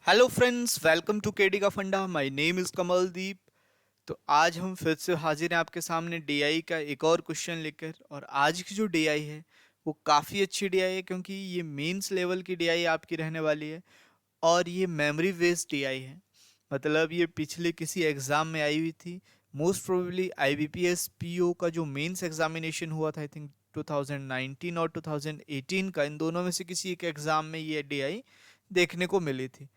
Hello friends, welcome to KD का फंडा। My name is Kamaldeep. तो आज हम फिर से हाजिर हैं आपके सामने डीआई का एक और क्वेश्चन लेकर। और आज की जो डीआई है वो काफ़ी अच्छी डीआई है, क्योंकि ये मेंस लेवल की डीआई आपकी रहने वाली है। और ये मेमोरी बेस्ड डीआई है, मतलब ये पिछले किसी एग्ज़ाम में आई हुई थी। मोस्ट प्रोबेबली आईबीपीएस पीओ का जो मेंस एग्जामिनेशन हुआ था, आई थिंक 2019 और 2018 का, इन दोनों में से किसी एक एग्ज़ाम में ये डीआई देखने को मिली थी।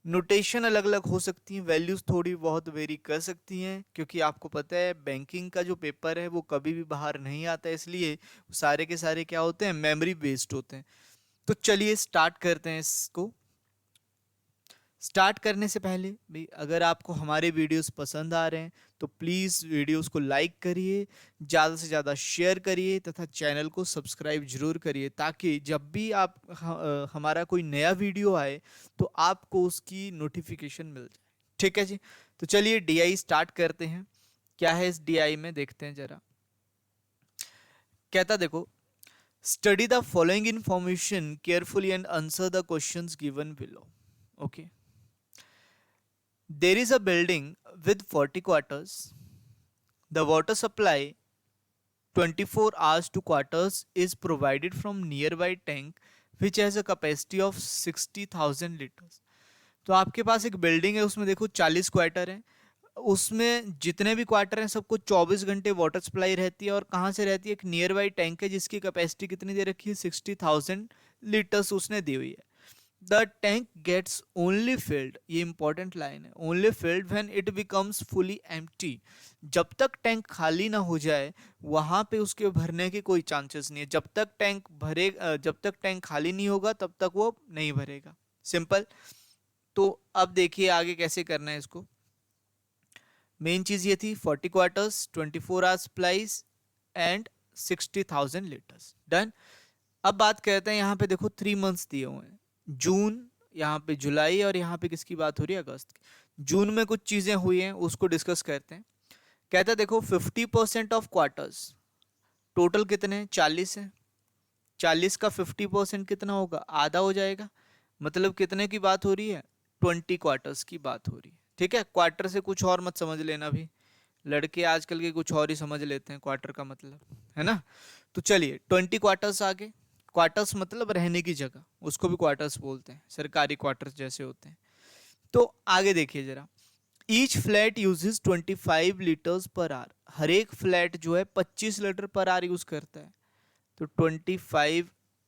नोटेशन अलग अलग हो सकती हैं, वैल्यूज़ थोड़ी बहुत वेरी कर सकती हैं, क्योंकि आपको पता है बैंकिंग का जो पेपर है वो कभी भी बाहर नहीं आता है, इसलिए सारे के सारे क्या होते हैं, मेमोरी बेस्ड होते हैं। तो चलिए स्टार्ट करते हैं इसको। स्टार्ट करने से पहले भी अगर आपको हमारे वीडियोस पसंद आ रहे हैं तो प्लीज़ वीडियोस को लाइक करिए, ज़्यादा से ज़्यादा शेयर करिए तथा चैनल को सब्सक्राइब जरूर करिए, ताकि जब भी हमारा कोई नया वीडियो आए तो आपको उसकी नोटिफिकेशन मिल जाए। ठीक है जी। तो चलिए डीआई स्टार्ट करते हैं। क्या है इस डीआई में देखते हैं जरा। कहता देखो, study the following information carefully and answer the questions given below. Okay. There is a building with 40 quarters. The water supply 24 hours to quarters is provided from nearby tank which has a capacity of 60,000 liters. तो आपके पास एक building है, उसमें देखो 40 quarter हैं। उसमें जितने भी क्वार्टर हैं सबको 24 घंटे वाटर सप्लाई रहती है। और कहाँ से रहती है? एक नियर बाई टैंक है जिसकी कैपेसिटी कितनी दे रखी है? 60,000 लीटर्स उसने दी हुई है। The tank gets only filled, ये इंपॉर्टेंट लाइन है, only filled when it becomes fully empty. जब तक टैंक खाली ना हो जाए वहां पे उसके भरने के कोई चांसेस नहीं है। जब तक टैंक भरे जब तक टैंक खाली नहीं होगा तब तक वो नहीं भरेगा। सिंपल। तो अब देखिए आगे कैसे करना है इसको। मेन चीज ये थी 40 quarters, 24 hours supplies and 60,000 litres. Done. अब बात करते हैं, यहाँ पे देखो 3 मंथ्स दिए हुए हैं, जून, यहाँ पे जुलाई, और यहाँ पे किसकी बात हो रही है? अगस्त की। जून में कुछ चीजें हुई हैं उसको डिस्कस करते हैं। कहता है देखो 50% ऑफ क्वार्टर्स, टोटल कितने हैं? 40 है। 40 का 50% कितना होगा? आधा हो जाएगा। मतलब कितने की बात हो रही है? 20 क्वार्टर्स की बात हो रही है। ठीक है, क्वार्टर से कुछ और मत समझ लेना भी, लड़के आजकल के कुछ और ही समझ लेते हैं क्वार्टर का मतलब, है ना। तो चलिए 20 क्वार्टर्स आगे। क्वार्टर्स मतलब रहने की जगह, उसको भी क्वार्टर्स बोलते हैं, सरकारी क्वार्टर्स जैसे होते हैं। तो आगे देखिए जरा। Each flat uses 25 litres per hour. हर एक फ्लैट जो है 25 लीटर पर आर यूज करता है। तो 25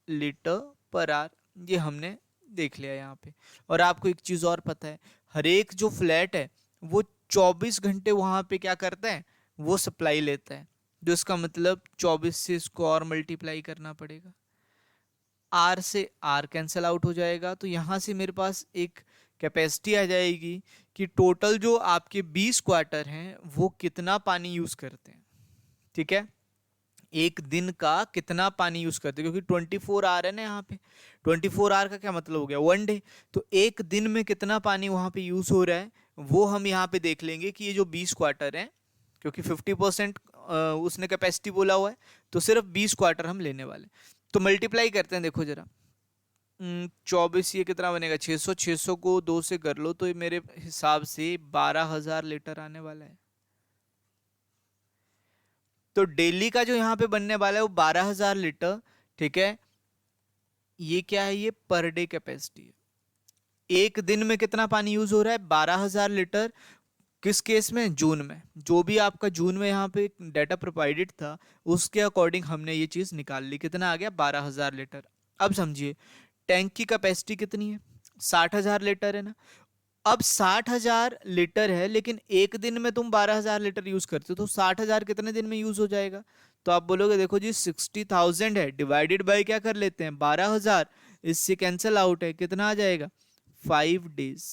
लीटर पर आर ये हमने देख लिया यहाँ पे। और आपको एक चीज और पता है, हर एक जो फ्लैट है वो 24 घंटे वहां पे क्या करता है? वो सप्लाई लेता है। जो इसका मतलब 24 से इसको और मल्टीप्लाई करना पड़ेगा। आर से आर कैंसिल आउट हो जाएगा, तो यहां से मेरे पास एक कैपेसिटी आ जाएगी कि टोटल जो आपके 20 क्वार्टर हैं वो कितना पानी यूज करते हैं। ठीक है, एक दिन का कितना पानी यूज करते हैं, क्योंकि 24 आवर है ना यहाँ पे। 24 आवर का क्या मतलब हो गया? 1 डे। तो एक दिन में कितना पानी वहां पे यूज हो रहा है वो हम यहाँ पे देख लेंगे कि ये जो 20 क्वार्टर है, क्योंकि 50% उसने कैपेसिटी बोला हुआ है, तो सिर्फ 20 क्वार्टर हम लेने वाले। तो मल्टीप्लाई करते हैं, देखो जरा। 24, ये कितना बनेगा? 600। 600 को 2 से कर लो तो ये मेरे हिसाब से 12,000 लीटर आने वाला है। तो डेली का जो यहाँ पे बनने वाला है वो 12,000 लीटर। ठीक है, ये क्या है? ये पर डे कैपेसिटी है। एक दिन में कितना पानी यूज हो रहा है? 12,000 लीटर। किस केस में? जून में। जो भी आपका जून में यहाँ पे डाटा प्रोवाइडेड था उसके अकॉर्डिंग हमने ये चीज निकाल ली। कितना आ गया? 12,000 लीटर। अब समझिए टैंक की कैपेसिटी कितनी है? 60,000 लीटर है ना। अब 60,000 लीटर है, लेकिन एक दिन में तुम 12,000 लीटर यूज करते हो, तो 60,000 कितने दिन में यूज हो जाएगा? तो आप बोलोगे देखो जी 60,000 है, डिवाइडेड बाय क्या कर लेते हैं? 12,000। इससे कैंसिल आउट है, कितना आ जाएगा? 5 डेज।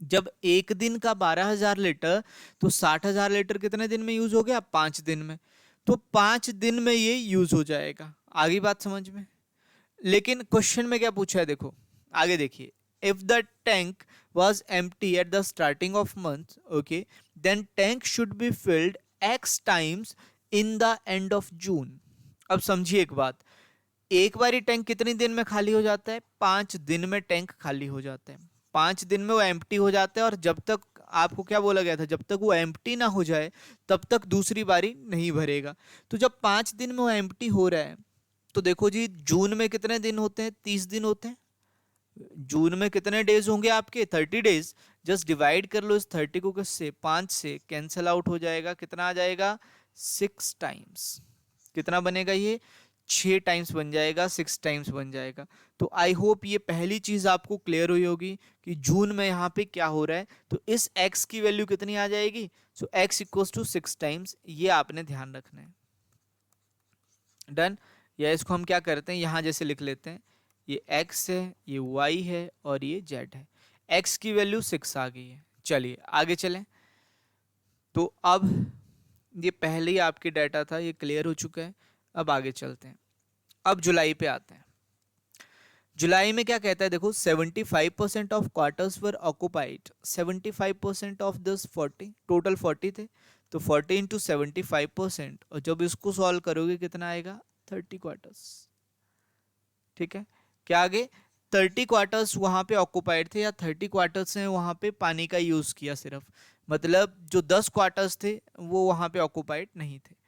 जब एक दिन का 12,000 लीटर, तो 60,000 लीटर कितने दिन में यूज हो गया? 5 दिन में। तो 5 दिन में ये यूज हो जाएगा। आगे बात समझ में? लेकिन क्वेश्चन में क्या पूछा है देखो, आगे देखिए। If the tank was empty at the starting of month, okay, then tank should be filled x times in the end of June. अब समझिए एक बात, एक बारी टैंक कितनी दिन में खाली हो जाता है? 5 दिन में टैंक खाली हो जाता है। 5 दिन में वो एम्प्टी हो जाता है, और जब तक आपको क्या बोला गया था, जब तक वो एम्प्टी ना हो जाए तब तक दूसरी बारी नहीं भरेगा। तो जब 5 दिन में वो एम्प्टी हो रहा है, तो देखो जी जून में कितने दिन होते हैं, 30 दिन होते हैं। जून में कितने डेज होंगे आपके, 30 डेज। जस्ट डिवाइड कर लो इस 30 को किससे, 5 से, कैंसल आउट हो जाएगा, कितना आ जाएगा, 6 टाइम्स। कितना बनेगा ये, 6 टाइम्स बन जाएगा, 6 टाइम्स बन जाएगा। तो आई होप ये पहली चीज आपको क्लियर हुई होगी कि जून में यहाँ पे क्या हो रहा है। तो इस x की वैल्यू कितनी आ जाएगी, सो x इक्वल्स टू 6 टाइम्स, ये आपने ध्यान रखना है। डन। या इसको हम क्या करते हैं, यहाँ जैसे लिख लेते हैं, ये x है, ये y है और ये z है। x की वैल्यू 6 आ गई है। चलिए आगे चलें। तो अब ये पहले ही आपके डाटा था, ये क्लियर हो चुका है। अब आगे चलते हैं, अब जुलाई पे आते हैं। जुलाई में क्या कहता है, देखो 75% of quarters were occupied. 75% of this 40, total 40 थे, तो 40 इंटू 75%, और जब इसको सॉल्व करोगे कितना आएगा, 30 क्वार्टर्स। ठीक है, क्या आगे, 30 क्वार्टर्स वहां पे ऑक्युपाइड थे, या 30 क्वार्टर्स ने वहां पे पानी का यूज किया सिर्फ, मतलब जो 10 क्वार्टर्स थे वो वहां पे ऑक्युपाइड नहीं थे।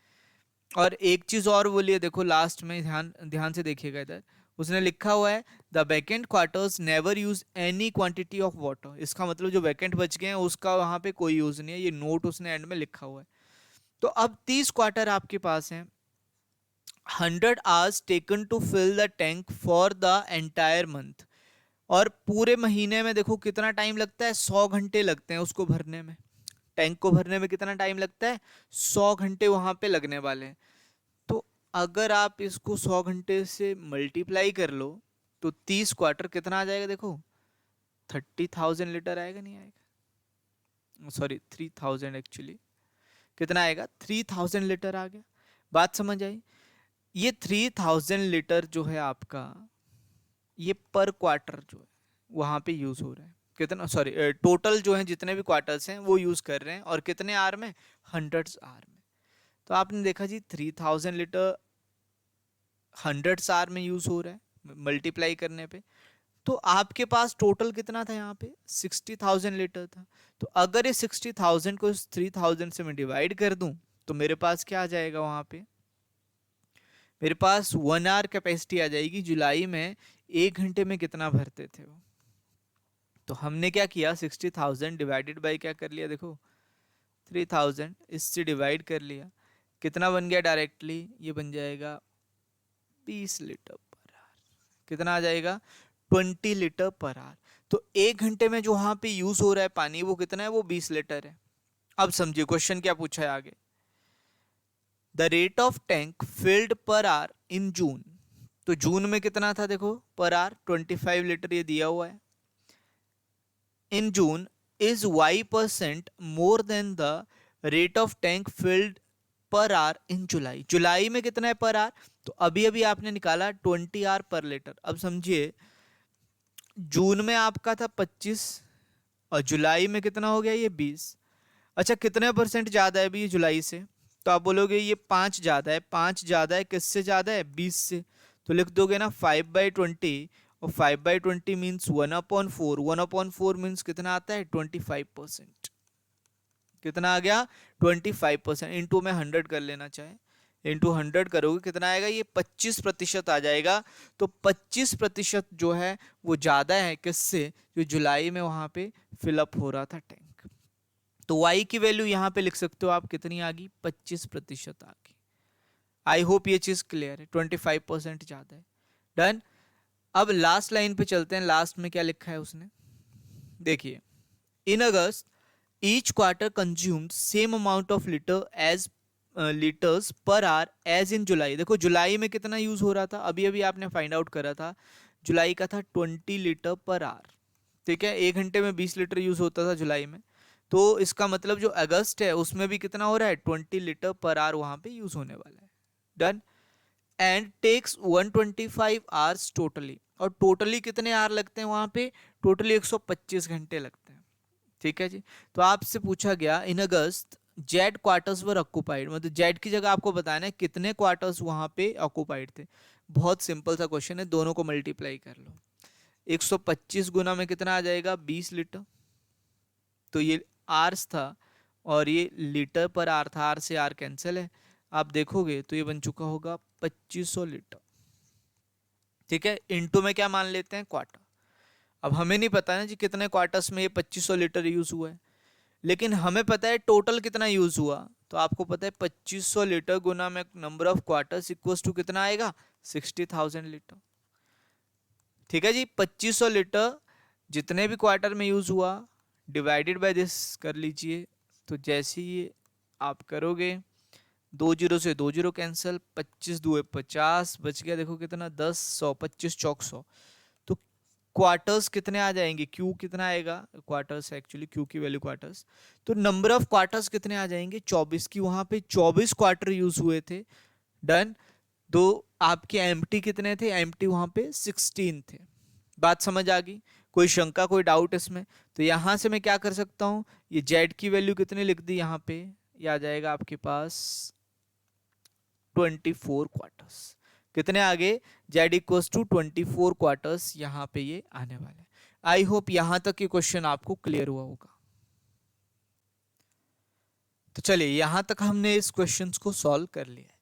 और एक चीज और बोलिए, देखो लास्ट में ध्यान ध्यान से देखिएगा इधर, उसने लिखा हुआ है the vacant quarters never use any quantity of water. इसका मतलब जो वैकेंट बच गए हैं उसका वहां पे कोई यूज नहीं है, ये नोट उसने एंड में लिखा हुआ है। तो अब 30 क्वार्टर आपके पास हैं। 100 hours taken to fill the tank for the entire month. और पूरे महीने में देखो कितना टाइम लगता है, 100 घंटे लगते हैं उसको भरने में। टैंक को भरने में कितना टाइम लगता है, 100 घंटे वहां पे लगने वाले हैं। तो अगर आप इसको 100 घंटे से मल्टीप्लाई कर लो, तो 30 क्वार्टर कितना आ जाएगा, देखो 30,000 लीटर आएगा, नहीं आएगा, सॉरी 3,000 एक्चुअली, कितना आएगा, 3,000 लीटर आ गया। बात समझ आई। ये 3,000 लीटर जो है आपका, ये पर क्वार्टर जो है वहां पे यूज हो रहा है, कितना, सॉरी टोटल जो है जितने भी क्वार्टर्स हैं वो यूज कर रहे हैं, और कितने आर में, 100 आर में। तो आपने देखा जी 3,000 लीटर 100 आर में यूज हो रहा है मल्टीप्लाई करने पे। तो आपके पास टोटल कितना था यहाँ पे, 60,000 लीटर था। तो अगर ये 60,000 को इस 3,000 से मैं डिवाइड कर दूं, तो मेरे पास क्या आ जाएगा वहां पे, मेरे पास 1 आवर कैपेसिटी आ जाएगी। जुलाई में 1 घंटे में कितना भरते थे वो। तो हमने क्या किया, 60,000 डिवाइडेड बाई क्या कर लिया, देखो 3,000, इससे डिवाइड कर लिया, कितना बन गया डायरेक्टली, ये बन जाएगा 20 लीटर पर आवर। कितना आ जाएगा, 20 लीटर पर आवर। तो 1 घंटे में जो वहां पे यूज हो रहा है पानी वो कितना है, वो 20 लीटर है। अब समझिए क्वेश्चन क्या पूछा है आगे, the rate of tank filled per hour in June. तो जून में कितना था, देखो पर आवर 25 लीटर ये दिया हुआ है। In June is y% more than the rate of tank filled per hour in July. जुलाई में कितना है पर आवर, तो अभी अभी आपने निकाला 20 आर पर लीटर। अब समझिए जून में आपका था 25, और जुलाई में कितना हो गया, ये 20। अच्छा कितने परसेंट ज्यादा है अभी ये जुलाई से, तो आप बोलोगे ये 5 ज्यादा है। 5 ज्यादा है, किससे ज्यादा है, 20 से। तो लिख दोगे ना 5/20, और 5/20 मीन्स 1/4। 1/4 मीन्स कितना आता है, 25%। कितना आ गया, 25%। इंटू में 100 कर लेना चाहे, इंटू 100 करोगे कितना आएगा, ये 25% आ जाएगा। तो 25% जो है वो ज्यादा है किससे, जो जुलाई में वहां पे फिलअप हो रहा था टैंक। तो y की वैल्यू यहां पे लिख सकते हो आप, कितनी आ गई, 25% आ गई। आई होप ये चीज क्लियर है, 25% ज्यादा है। डन। अब लास्ट लाइन पे चलते हैं, लास्ट में क्या लिखा है उसने, देखिए, in August each quarter consumed same amount of litres per hour as in July. देखो जुलाई में कितना यूज हो रहा था, अभी अभी आपने फाइंड आउट करा था, जुलाई का था 20 लीटर पर आवर। ठीक है, 1 घंटे में 20 लीटर यूज होता था जुलाई में। तो इसका मतलब जो अगस्त है उसमें भी कितना हो रहा है, 20 लीटर पर आवर वहां पे यूज होने वाला है। Done. And takes 125 hours totally. और टोटली कितने आवर लगते हैं वहां पे, टोटली 125 घंटे लगते हैं। ठीक है जी। तो आपसे पूछा गया इन अगस्त जेड क्वार्टर्स वर ऑक्युपाइड, मतलब जेड की जगह आपको बताना है कितने क्वार्टर्स वहां पे ऑक्युपाइड थे। बहुत सिंपल सा क्वेश्चन है, दोनों को मल्टीप्लाई कर लो। 125 गुना में कितना आ जाएगा, 20 लीटर। तो ये आर्स था और ये लीटर पर आर था, आर से आर कैंसिल है, आप देखोगे तो ये बन चुका होगा 2500 लीटर। ठीक है, इनटू में क्या मान लेते हैं, क्वार्टर। अब हमें नहीं पता ना जी कितने क्वार्टर्स में ये 2500 लीटर यूज हुआ है, लेकिन हमें पता है टोटल कितना यूज हुआ। तो आपको पता है 2500 लीटर गुना में number of quarters equals to कितना आएगा, 60,000 लीटर। ठीक है जी, 2500 लीटर जितने भी क्वार्टर में यूज हुआ डिवाइडेड बाय दिस कर लीजिए। तो जैसे ही आप करोगे, 2 जीरो से 2 जीरो कैंसिल, 25 दुए 50, बच गया देखो कितना, 10, 100, 25 चौक 100। तो क्वार्टर्स कितने आ जाएंगे, क्यू कितना आएगा, क्वार्टर्स एक्चुअली क्यू की वैल्यू क्वार्टर्स, तो नंबर ऑफ क्वार्टर्स कितने आ जाएंगे, 24 की, वहां पे 24 क्वार्टर यूज हुए थे। डन। दो आपके एम्प्टी कितने थे, एम्प्टी वहां पे 16 थे। बात समझ आ गई, कोई शंका कोई डाउट इसमें? तो यहां से मैं क्या कर सकता हूं, ये जेड की वैल्यू कितनी लिख दी यहाँ पे, ये आ जाएगा आपके पास 24 क्वार्टर्स। कितने आगे, जेड इक्वल्स टू 24 क्वार्टर्स, यहाँ पे ये आने वाले हैं। आई होप यहां तक ये क्वेश्चन आपको क्लियर हुआ होगा। तो चलिए यहां तक हमने इस क्वेश्चन को सॉल्व कर लिया है।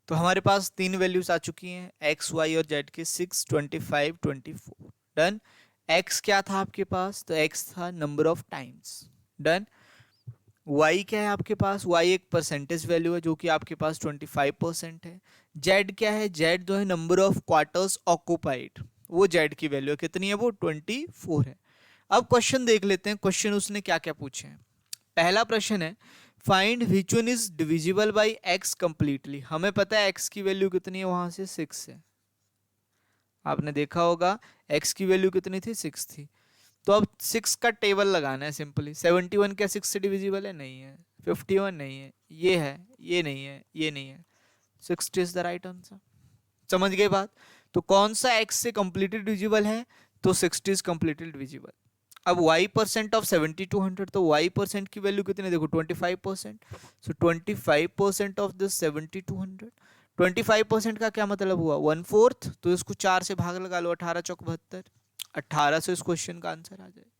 तो हमारे पास तीन वैल्यूज आ चुकी हैं, एक्स वाई और जेड के, 6, 25, 24। डन। एक्स क्या था आपके पास, तो एक्स था number of times. Done. y क्या है आपके पास, y एक परसेंटेज वैल्यू है जो कि आपके पास 25% है। z क्या है, z जो है नंबर ऑफ क्वार्टर्स ऑक्युपाइड, वो z की वैल्यू है, कितनी है वो, 24 है। अब क्वेश्चन देख लेते हैं, क्वेश्चन उसने क्या क्या पूछे हैं। पहला प्रश्न है, find which one is divisible by x completely. हमें पता है x की वैल्यू कितनी है, वहां से 6 है, आपने देखा होगा x की वैल्यू कितनी थी, 6 थी। तो अब 6 का टेबल लगाना है सिंपली। 71 क्या 6 से डिविजिबल है, नहीं है। 51 नहीं है, ये है, ये नहीं है, ये नहीं है। 60 इज द राइट आंसर। समझ गए बात? तो कौन सा x से कंप्लीटली डिविजिबल है, तो 60 इज कंप्लीटली डिविजिबल। अब y परसेंट ऑफ 7200, तो y परसेंट की वैल्यू कितनी देखो, 25%। सो 25% ऑफ दिस 7200, 25% का क्या मतलब हुआ, 1/4। तो इसको 4 से भाग लगा लो, 18 चौक 72, 18 से इस क्वेश्चन का आंसर आ जाएगा।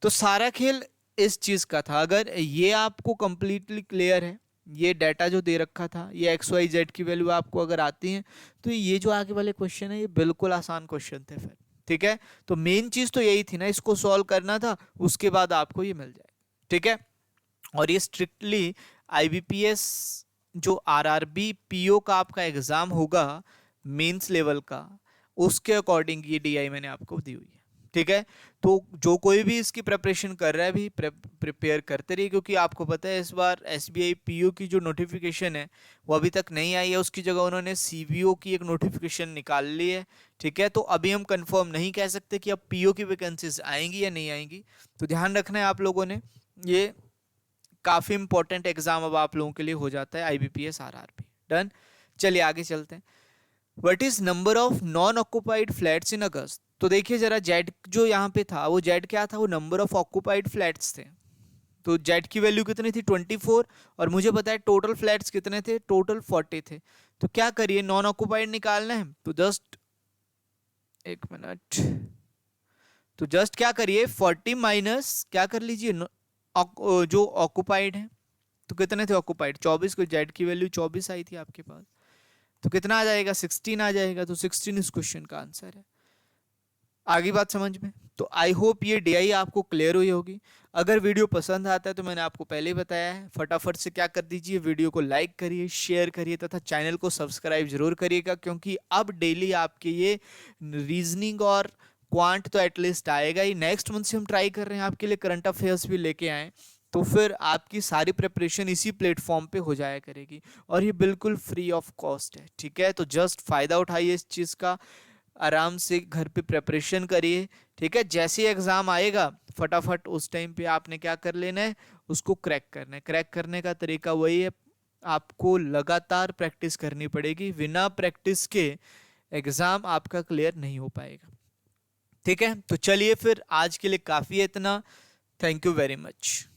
तो सारा खेल इस चीज का था। अगर ये आपको कंप्लीटली क्लियर है, ये डाटा जो दे रखा था, ये एक्स वाई जेड की वैल्यू आपको अगर आती है, तो ये जो आगे वाले क्वेश्चन है ये बिल्कुल आसान क्वेश्चन थे फिर। ठीक है, तो मेन चीज तो यही थी ना, इसको सॉल्व करना था, उसके बाद आपको ये मिल जाएगा। ठीक है, और ये स्ट्रिक्टली आईबीपीएस जो आरआरबी पीओ का आपका एग्जाम होगा मेंस लेवल का, उसके अकॉर्डिंग ये डीआई मैंने आपको दी हुई है। ठीक है, तो जो कोई भी इसकी प्रिपरेशन कर रहा है भी प्रिपेयर करते रहिए, क्योंकि आपको पता है इस बार एसबीआई पीओ की जो नोटिफिकेशन है वो अभी तक नहीं आई है, उसकी जगह उन्होंने सीबीओ की एक नोटिफिकेशन निकाल ली है। ठीक है, तो अभी हम कंफर्म नहीं कह सकते कि अब पीओ की वैकेंसीज आएंगी या नहीं आएंगी, तो ध्यान रखना है आप लोगों ने। ये काफी इंपॉर्टेंट एग्जाम अब आप लोगों के लिए हो जाता है, आईबीपीएस आरआरबी। डन। चलिए आगे चलते हैं। What is number of non occupied flats in August. तो देखिए जरा, जेड जो यहाँ पे था, वो जेड क्या था, वो नंबर ऑफ ऑक्युपाइड फ्लैट्स थे। तो जेड की वैल्यू कितनी थी, 24, और मुझे पता है टोटल फ्लैट्स कितने थे, टोटल 40 थे। तो क्या करिए, नॉन ऑक्युपाइड निकालना है, तो जस्ट एक मिनट, तो जस्ट क्या करिए, 40 माइनस क्या कर लीजिए, जो ऑक्युपाइड है, तो कितने थे ऑक्युपाइड, 24 को, जेड की वैल्यू 24 आई थी आपके पास, तो कितना आ जाएगा, 16 आ जाएगा। तो 16 इस क्वेश्चन का आंसर है। आगे बात समझ में? तो आई होप ये डीआई आपको क्लियर हुई होगी। अगर वीडियो पसंद आता है तो मैंने आपको पहले ही बताया है, फटाफट से क्या कर दीजिए, वीडियो को लाइक करिए, शेयर करिए तथा चैनल को सब्सक्राइब जरूर करिएगा, क्योंकि अब डेली आपके ये रीजनिंग और क्वांट तो एटलीस्ट आएगा ही। नेक्स्ट मंथ से हम ट्राई कर रहे हैं आपके लिए करंट अफेयर्स भी लेके आए, तो फिर आपकी सारी प्रिपरेशन इसी प्लेटफॉर्म पे हो जाया करेगी, और ये बिल्कुल फ्री ऑफ कॉस्ट है। ठीक है, तो जस्ट फायदा उठाइए इस चीज़ का, आराम से घर पे प्रिपरेशन करिए। ठीक है, जैसे ही एग्जाम आएगा फटाफट उस टाइम पे आपने क्या कर लेना है, उसको क्रैक करना है। क्रैक करने का तरीका वही है, आपको लगातार प्रैक्टिस करनी पड़ेगी, बिना प्रैक्टिस के एग्जाम आपका क्लियर नहीं हो पाएगा। ठीक है, तो चलिए फिर आज के लिए काफ़ी है इतना। Thank you very much.